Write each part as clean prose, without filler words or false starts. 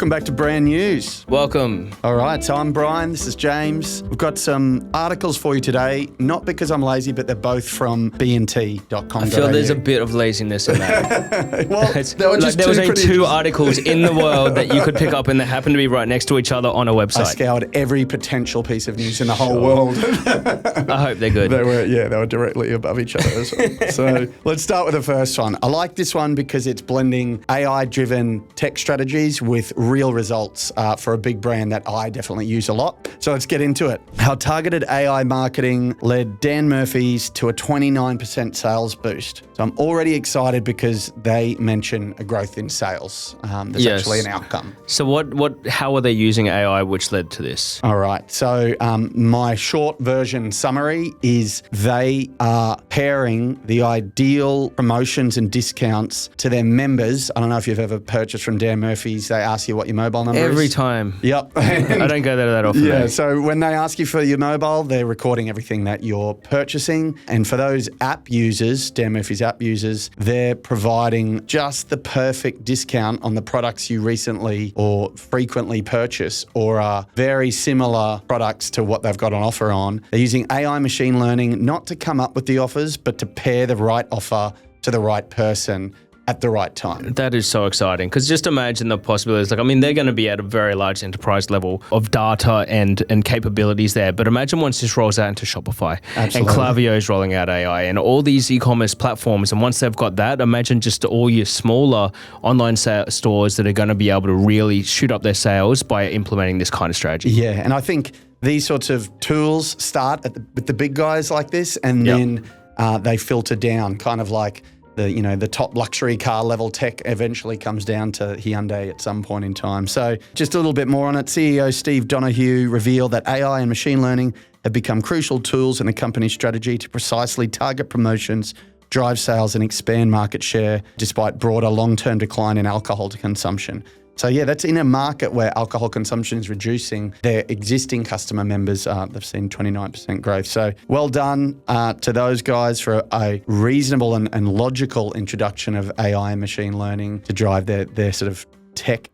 Welcome back to Brand News. Welcome. All right, so I'm Brian, this is James. We've got some articles for you today, not because I'm lazy, but they're both from bnt.com.au. I feel there's a bit of laziness in that. Well, there was only two articles in the world that you could pick up and they happen to be right next to each other on a website. I scoured every potential piece of news in the whole world. I hope they're good. They were directly above each other as well. So let's start with the first one. I like this one because it's blending AI-driven tech strategies with real results for a big brand that I definitely use a lot. So let's get into it. How targeted AI marketing led Dan Murphy's to a 29% sales boost. So I'm already excited because they mention a growth in sales. There's actually an outcome. So how are they using AI which led to this? All right. So my short version summary is they are pairing the ideal promotions and discounts to their members. I don't know if you've ever purchased from Dan Murphy's. They ask you what your mobile number is. Every time. Yep. I don't go there that often. Yeah. So when they ask you for your mobile, they're recording everything that you're purchasing. And for those app users, Dan Murphy's app users, they're providing just the perfect discount on the products you recently or frequently purchase or are very similar products to what they've got on offer on. They're using AI machine learning not to come up with the offers, but to pair the right offer to the right person at the right time. That is so exciting because just imagine the possibilities. They're going to be at a very large enterprise level of data and capabilities there. But imagine once this rolls out into Shopify. Absolutely. And Klaviyo is rolling out AI and all these e-commerce platforms. And once they've got that, imagine just all your smaller online stores that are going to be able to really shoot up their sales by implementing this kind of strategy. Yeah, and I think these sorts of tools start with the big guys like this, and then they filter down, kind of like the top luxury car level tech eventually comes down to Hyundai at some point in time. So just a little bit more on it. CEO Steve Donohue revealed that AI and machine learning have become crucial tools in the company's strategy to precisely target promotions, drive sales and expand market share despite broader long-term decline in alcohol consumption. So yeah, that's in a market where alcohol consumption is reducing. Their existing customer members, they've seen 29% growth. So well done to those guys for a reasonable and logical introduction of AI and machine learning to drive their sort of tech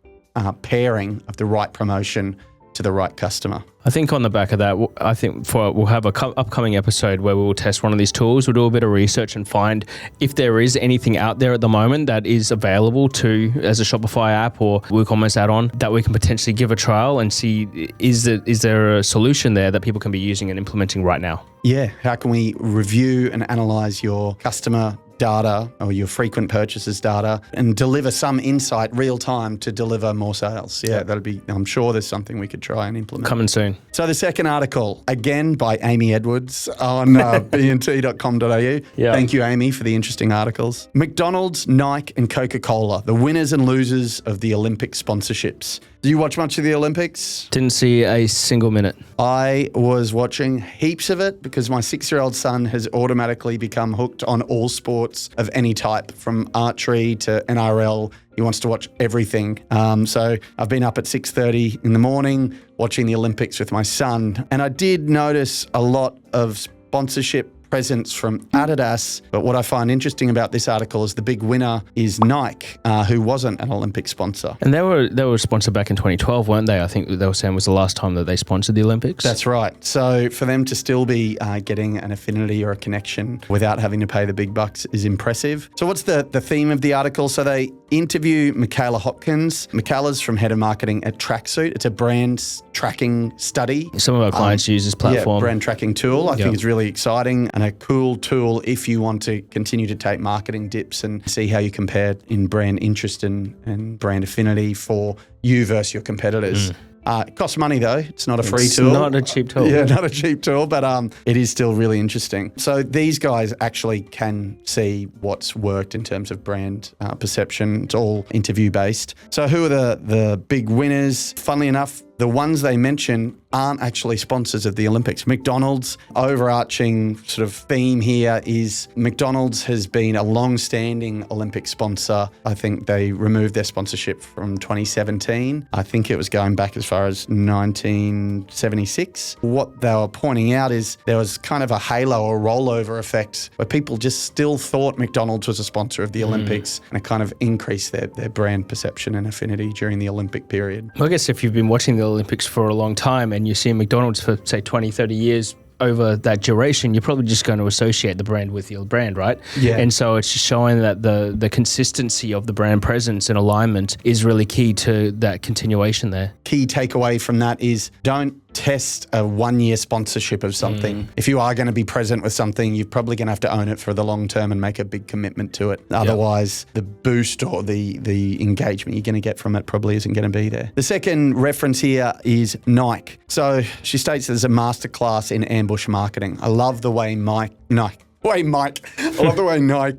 pairing of the right promotion to the right customer. I think on the back of that, we'll have an upcoming episode where we will test one of these tools. We'll do a bit of research and find if there is anything out there at the moment that is available as a Shopify app or WooCommerce add-on that we can potentially give a trial and see is there a solution there that people can be using and implementing right now? Yeah, how can we review and analyze your customer data or your frequent purchases data and deliver some insight real time to deliver more sales? Yeah, I'm sure there's something we could try and implement. Coming soon. So the second article, again by Amy Edwards on bnt.com.au. Yeah. Thank you, Amy, for the interesting articles. McDonald's, Nike and Coca-Cola, the winners and losers of the Olympic sponsorships. Do you watch much of the Olympics? Didn't see a single minute. I was watching heaps of it because my 6-year-old son has automatically become hooked on all sports of any type, from archery to NRL. He wants to watch everything. So I've been up at 6:30 in the morning watching the Olympics with my son. And I did notice a lot of sponsorship presence from Adidas. But what I find interesting about this article is the big winner is Nike, who wasn't an Olympic sponsor. And they were sponsored back in 2012, weren't they? I think they were saying was the last time that they sponsored the Olympics. That's right. So for them to still be getting an affinity or a connection without having to pay the big bucks is impressive. So what's the theme of the article? So they interview Michaela Hopkins. Michaela's from Head of Marketing at Tracksuit. It's a brand tracking study. Some of our clients use this platform. Yeah, brand tracking tool. I think it's really exciting and a cool tool if you want to continue to take marketing dips and see how you compare in brand interest and brand affinity for you versus your competitors. It costs money though. It's not a free tool. It's not a cheap tool. Yeah, not a cheap tool, but it is still really interesting. So these guys actually can see what's worked in terms of brand perception. It's all interview based. So who are the big winners? Funnily enough, the ones they mention aren't actually sponsors of the Olympics. McDonald's, overarching sort of theme here is McDonald's has been a long-standing Olympic sponsor. I think they removed their sponsorship from 2017. I think it was going back as far as 1976. What they were pointing out is there was kind of a halo or rollover effect where people just still thought McDonald's was a sponsor of the Olympics, and it kind of increased their brand perception and affinity during the Olympic period. I guess if you've been watching the Olympics for a long time and you see McDonald's for, say, 20, 30 years, over that duration, you're probably just going to associate the brand with your brand, right? Yeah. And so it's just showing that the consistency of the brand presence and alignment is really key to that continuation there. Key takeaway from that is don't test a 1-year sponsorship of something. If you are going to be present with something, you're probably going to have to own it for the long term and make a big commitment to it. Otherwise, the boost or the engagement you're going to get from it probably isn't going to be there. The second reference here is Nike. So she states there's a masterclass in ambush marketing. I love the way Nike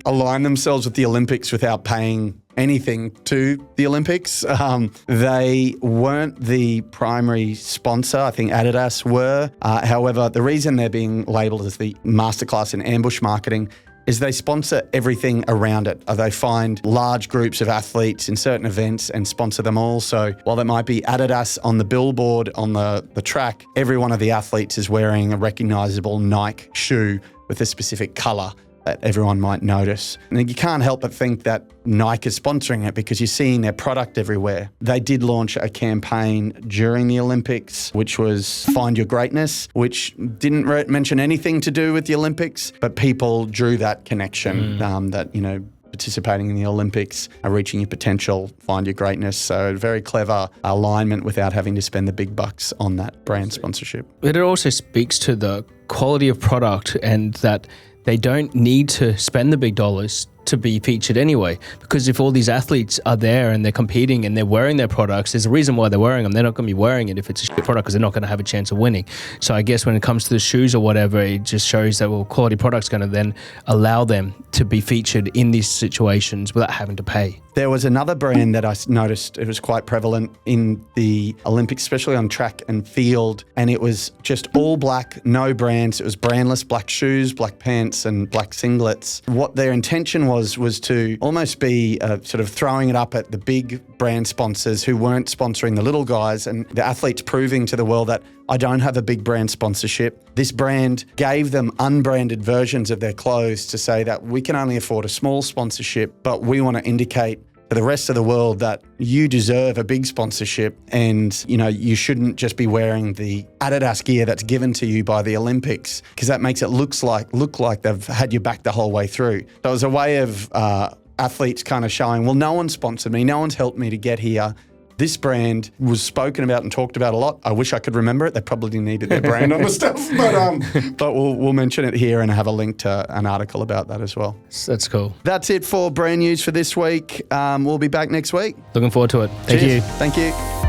align themselves with the Olympics without paying anything to the Olympics. They weren't the primary sponsor. I think Adidas were. However, the reason they're being labelled as the masterclass in ambush marketing is they sponsor everything around it. They find large groups of athletes in certain events and sponsor them all. So while there might be Adidas on the billboard on the track, every one of the athletes is wearing a recognisable Nike shoe with a specific colour that everyone might notice. And you can't help but think that Nike is sponsoring it because you're seeing their product everywhere. They did launch a campaign during the Olympics, which was Find Your Greatness, which didn't mention anything to do with the Olympics, but people drew that connection that, you know, participating in the Olympics, reaching your potential, find your greatness. So very clever alignment without having to spend the big bucks on that brand sponsorship. But it also speaks to the quality of product and that they don't need to spend the big dollars to be featured anyway. Because if all these athletes are there and they're competing and they're wearing their products, there's a reason why they're wearing them. They're not going to be wearing it if it's a shit product because they're not going to have a chance of winning. So I guess when it comes to the shoes or whatever, it just shows that, well, quality product's going to then allow them to be featured in these situations without having to pay. There was another brand that I noticed, it was quite prevalent in the Olympics, especially on track and field, and it was just all black, no brands. It was brandless black shoes, black pants, and black singlets. What their intention was to almost be sort of throwing it up at the big brand sponsors who weren't sponsoring the little guys, and the athletes proving to the world that I don't have a big brand sponsorship. This brand gave them unbranded versions of their clothes to say that we can only afford a small sponsorship, but we want to indicate to the rest of the world that you deserve a big sponsorship and, you know, you shouldn't just be wearing the Adidas gear that's given to you by the Olympics because that makes it look like they've had your back the whole way through. So it was a way of athletes kind of showing, well, no one sponsored me, no one's helped me to get here. This brand was spoken about and talked about a lot. I wish I could remember it. They probably needed their brand on the stuff, but we'll mention it here and have a link to an article about that as well. That's cool. That's it for brand news for this week. We'll be back next week. Looking forward to it. Thank you. Thank you.